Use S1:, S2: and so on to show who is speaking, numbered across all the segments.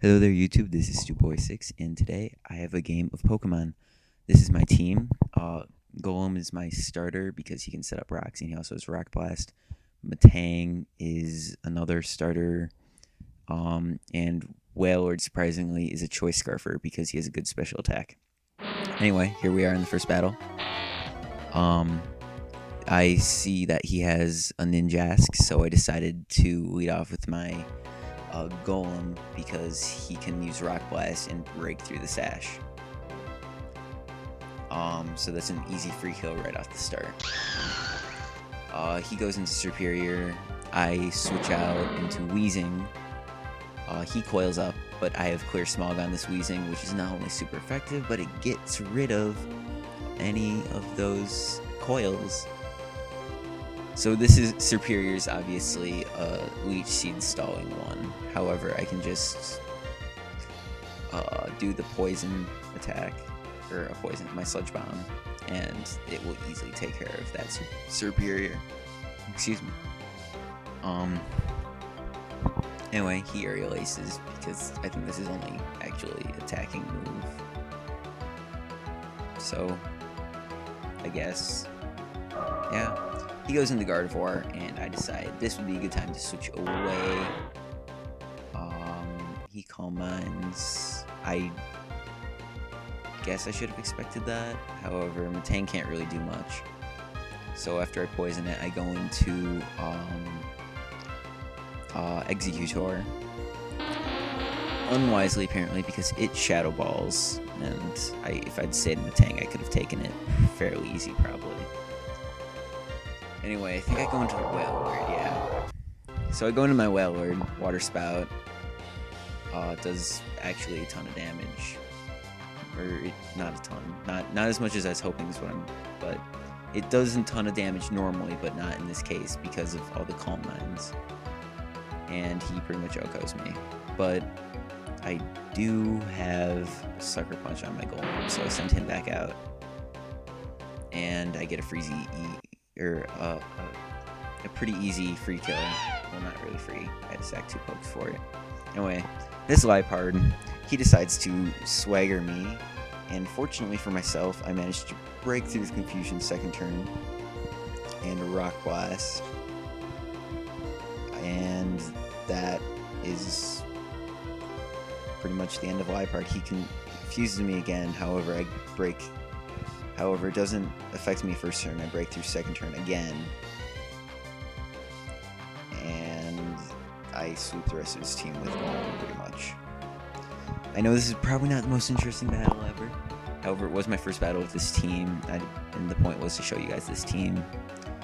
S1: Hello there, YouTube. This is StuBoy6, and today I have a game of Pokemon. This is my team. Golem is my starter because he can set up rocks, and he also has Rock Blast. Matang is another starter, and Wailord, surprisingly, is a Choice Scarfer because he has a good special attack. Anyway, here we are in the first battle. I see that he has a Ninjask, so I decided to lead off with my Golem because he can use Rock Blast and break through the sash. So that's an easy free kill right off the start. He goes into Superior. I switch out into Weezing. He coils up, but I have Clear Smog on this Weezing, which is not only super effective, but it gets rid of any of those coils. So this is Superior's obviously a Leech Seed stalling one. However, I can just do the poison attack, or a poison, my Sludge Bomb, and it will easily take care of that Superior. Excuse me. Anyway, he Aerial Aces because I think this is only actually attacking move. So, I guess, yeah. He goes into Gardevoir, and I decide this would be a good time to switch away. He Calm Minds. I guess I should have expected that. However, Matang can't really do much. So after I poison it, I go into Executor. Unwisely, apparently, because it Shadow Balls, and if I'd stayed in Matang, I could have taken it fairly easy, probably. Anyway, I think I go into Wailord, yeah. So I go into my Wailord, Water Spout. It does actually a ton of damage. Not a ton. Not as much as I was hoping is what but it does a ton of damage normally, but not in this case because of all the Calm Minds. And he pretty much OHKOs me. But I do have Sucker Punch on my Golem, so I send him back out. And I get a Freezy a pretty easy free kill. Well, not really free. I had to sack 2 pokes for it. Anyway, this Liepard, he decides to swagger me, and fortunately for myself, I managed to break through the confusion second turn and Rock Blast, and that is pretty much the end of Liepard. He confuses me again. However, I break. However, it doesn't affect me first turn. I break through second turn again. And I sweep the rest of his team with Golem, pretty much. I know this is probably not the most interesting battle ever. However, it was my first battle with this team, and the point was to show you guys this team.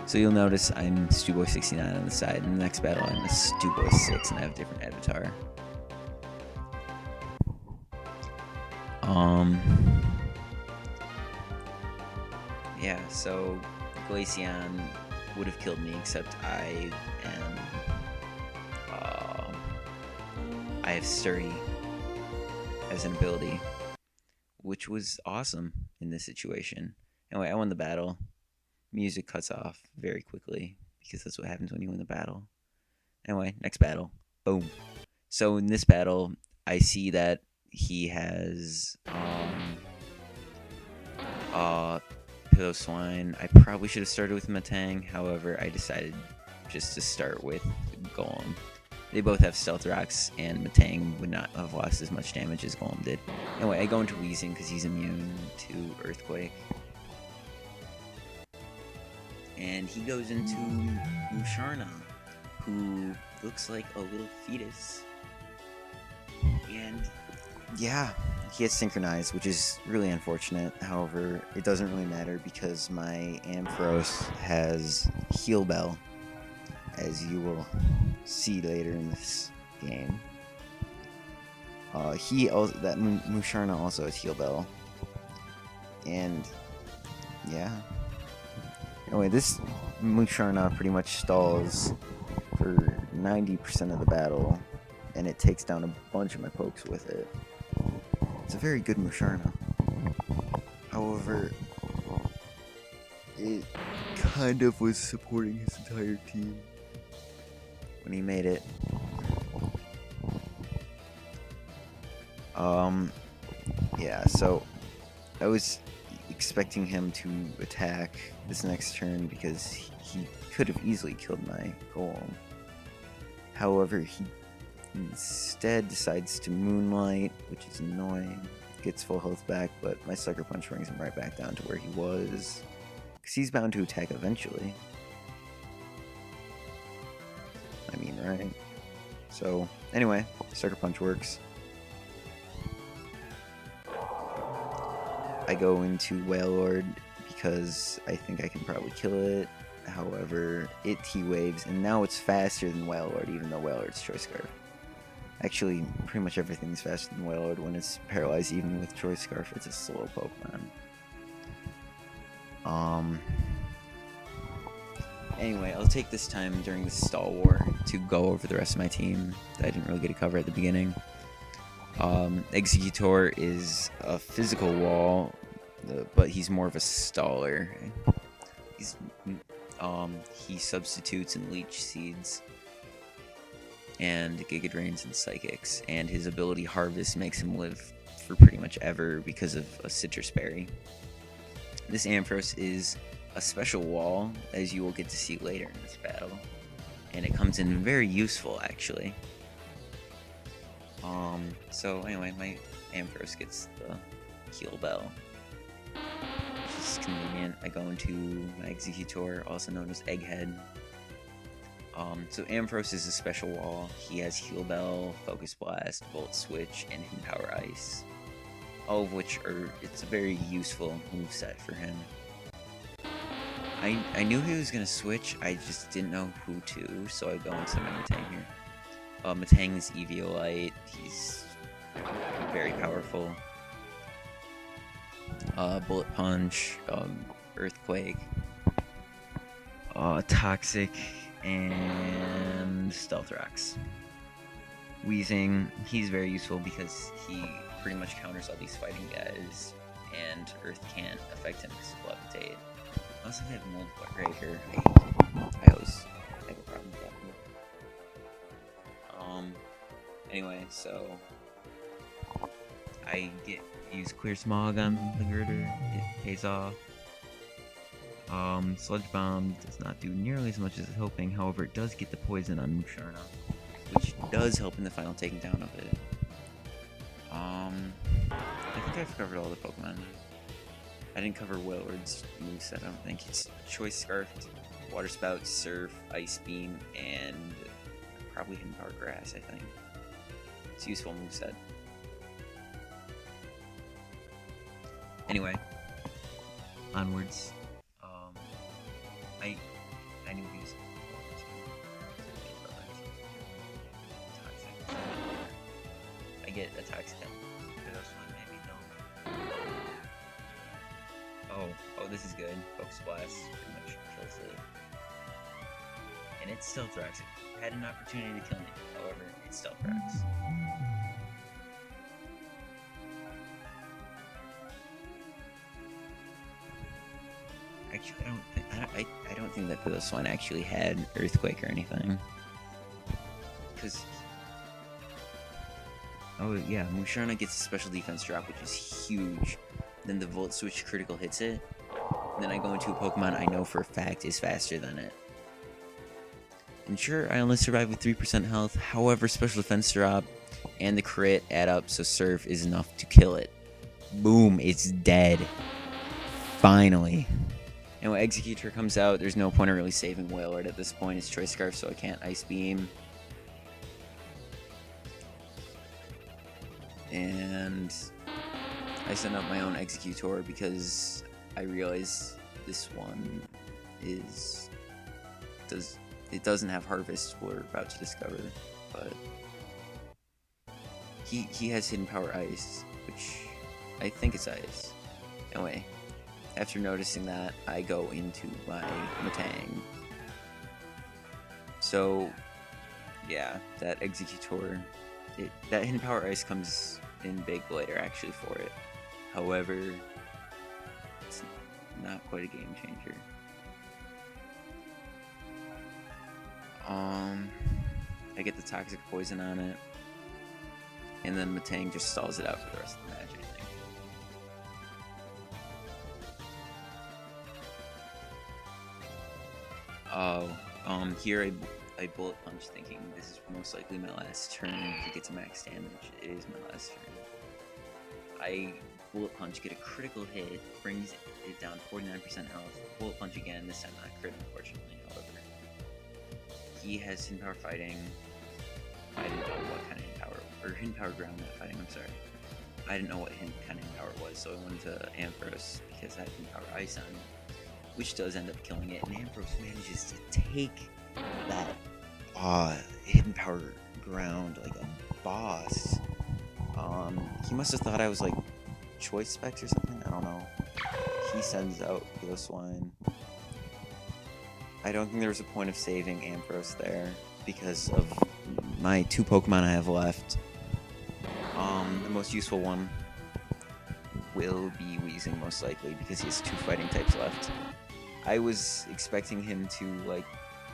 S1: So you'll notice I'm StuBoy69 on the side. In the next battle, I'm a StuBoy6, and I have a different avatar. Yeah, so Glaceon would have killed me, except I have Sturdy as an ability, which was awesome in this situation. Anyway, I won the battle. Music cuts off very quickly, because that's what happens when you win the battle. Anyway, next battle. Boom. So in this battle, I see that he has Piloswine. I probably should have started with Matang, however, I decided just to start with Golem. They both have Stealth Rocks, and Matang would not have lost as much damage as Golem did. Anyway, I go into Weezing because he's immune to Earthquake. And he goes into Musharna, who looks like a little fetus. And yeah, he has Synchronized, which is really unfortunate. However, it doesn't really matter because my Ampharos has Heal Bell, as you will see later in this game. Musharna also has Heal Bell, and yeah. Anyway, this Musharna pretty much stalls for 90% of the battle, and it takes down a bunch of my pokes with it. It's a very good Musharna. However, it kind of was supporting his entire team when he made it. Yeah, so I was expecting him to attack this next turn because he could have easily killed my golem. However, he instead decides to moonlight, which is annoying. Gets full health back, but my sucker punch brings him right back down to where he was. Because he's bound to attack eventually. I mean, right? So, anyway, sucker punch works. I go into Wailord because I think I can probably kill it. However, it T-waves, and now it's faster than Wailord, even though Wailord's Choice Scarf. Actually, pretty much everything's faster than Wailord when it's paralyzed, even with Choice Scarf. It's a slow Pokemon. Anyway, I'll take this time during the stall war to go over the rest of my team that I didn't really get to cover at the beginning. Executor is a physical wall, but he's more of a staller. He substitutes in Leech Seeds and Giga Drains and Psychics, and his ability Harvest makes him live for pretty much ever because of a Citrus Berry. This Ampharos is a special wall, as you will get to see later in this battle, and it comes in very useful actually. So anyway, my Ampharos gets the Heal Bell, which is convenient. I go into my Executor, also known as Egghead. So Ampharos is a special wall. He has Heal Bell, Focus Blast, Volt Switch, and Hidden Power Ice. All of which it's a very useful moveset for him. I knew he was going to switch, I just didn't know who to, so I go into my Matang here. Matang is Eviolite, he's very powerful. Bullet Punch, Earthquake, Toxic, and Stealth Rocks. Weezing, he's very useful because he pretty much counters all these fighting guys, and Earth can't affect him because of Levitate. I also have Mold Breaker. I always have a problem with that. Anyway, so I use Clear Smog on the Girder. It pays off. Sludge Bomb does not do nearly as much as I was hoping. However, it does get the poison on Musharna, which does help in the final taking down of it. I think I've covered all the Pokemon. I didn't cover Wailord's moveset, I don't think. It's Choice Scarf, Water Spout, Surf, Ice Beam, and probably Hidden Power Grass, I think. It's a useful moveset. Anyway, onwards. I knew he was toxic. I get a toxic. Oh, this is good. Focus Blast pretty much kills it. And it's Stealth Rocks. It had an opportunity to kill me, however, it's Stealth Rocks. Actually, I don't think that this one actually had Earthquake or anything. Because oh yeah, Musharna gets a special defense drop, which is huge. Then the Volt Switch critical hits it. And then I go into a Pokemon I know for a fact is faster than it. And sure, I only survive with 3% health. However, special defense drop and the crit add up, so Surf is enough to kill it. Boom, it's dead. Finally. And when Executor comes out, there's no point in really saving Wailord at this point. It's Choice Scarf, so I can't Ice Beam. And I send up my own Executor because I realize this one it doesn't have Harvest we're about to discover, but he has Hidden Power Ice, which I think it's Ice. Anyway, after noticing that, I go into my Matang. So yeah, that Executor, that Hidden Power Ice comes in big later actually for it. However, it's not quite a game changer. I get the Toxic Poison on it. And then Matang just stalls it out for the rest of the match, I think. Here I bullet punch, thinking this is most likely my last turn to get to max damage. It is my last turn. I bullet punch, get a critical hit, brings it down 49% health. Bullet punch again, this time not crit, unfortunately, however. He has hidden power fighting. I didn't know what kind of hidden power, or hidden power ground not fighting, I'm sorry. I didn't know what kind of hidden power was, so I went to Ampharos because I had hidden power ice on, which does end up killing it, and Ampharos manages to take that hidden power ground like a boss. He must have thought I was like Choice Specs or something, I don't know. He sends out Ghost Swine. I don't think there was a point of saving Ampharos there because of my 2 Pokemon I have left. The most useful one will be Weezing, most likely, because he has 2 fighting types left. I was expecting him to like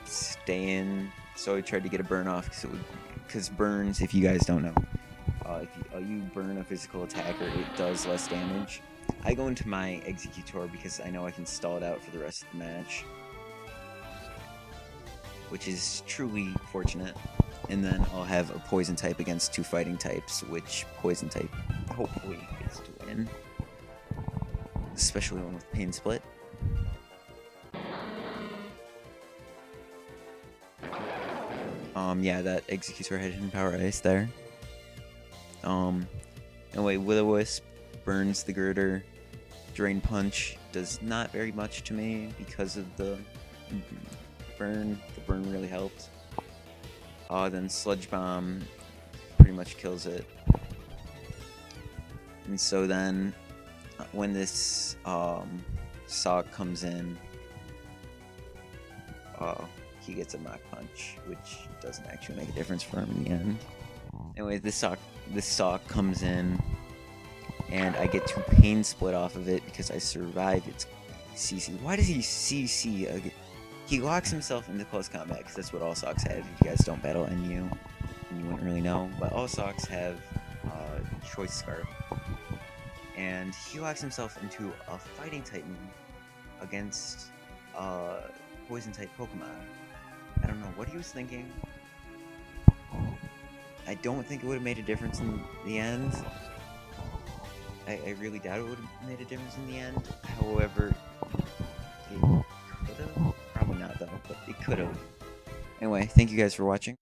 S1: stay in, so I tried to get a burn off because burns, if you guys don't know, if you burn a physical attacker, it does less damage. I go into my Executor because I know I can stall it out for the rest of the match, which is truly fortunate. And then I'll have a poison type against 2 fighting types, which poison type hopefully gets to win, especially one with Pain Split. Yeah, that Executor had hidden power ice there. Anyway, Will-O-Wisp burns the Girder. Drain Punch does not very much to me because of the burn. The burn really helped. Then Sludge Bomb pretty much kills it. And so then, when this Sock comes in, he gets a Mach Punch, which doesn't actually make a difference for him in the end. Anyway, this Sock comes in, and I get 2 Pain Split off of it because I survived its CC. Why does he CC again? He locks himself into close combat because that's what all Socks have. If you guys don't battle NU, you wouldn't really know. But all Socks have Choice Scarf. And he locks himself into a fighting type move against poison type Pokemon. I don't know what he was thinking. I don't think it would have made a difference in the end. I really doubt it would have made a difference in the end. However, it could have. Probably not though, but it could have. Anyway, thank you guys for watching.